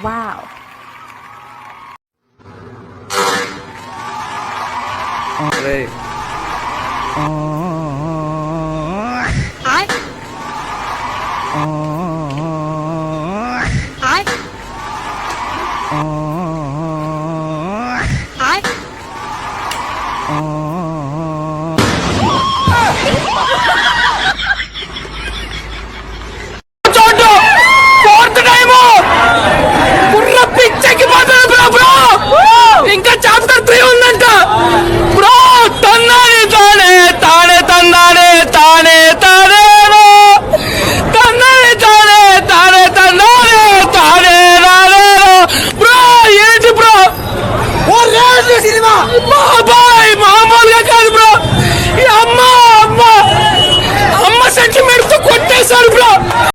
Wow. ఇంకా chapter 3 ఉందంట bro. తన్నానే తానే తానే తన్నానే తానే తానే తన్నానే తానే తానే తన్నానే తానే నానే బ్రో. ఏంటి బ్రో సినిమా బాబాయ్, మామూలుగా కాదు బ్రో. ఈ అమ్మ అమ్మ అమ్మ సెంటిమెంట్ తో కొట్టేశారు బ్రో.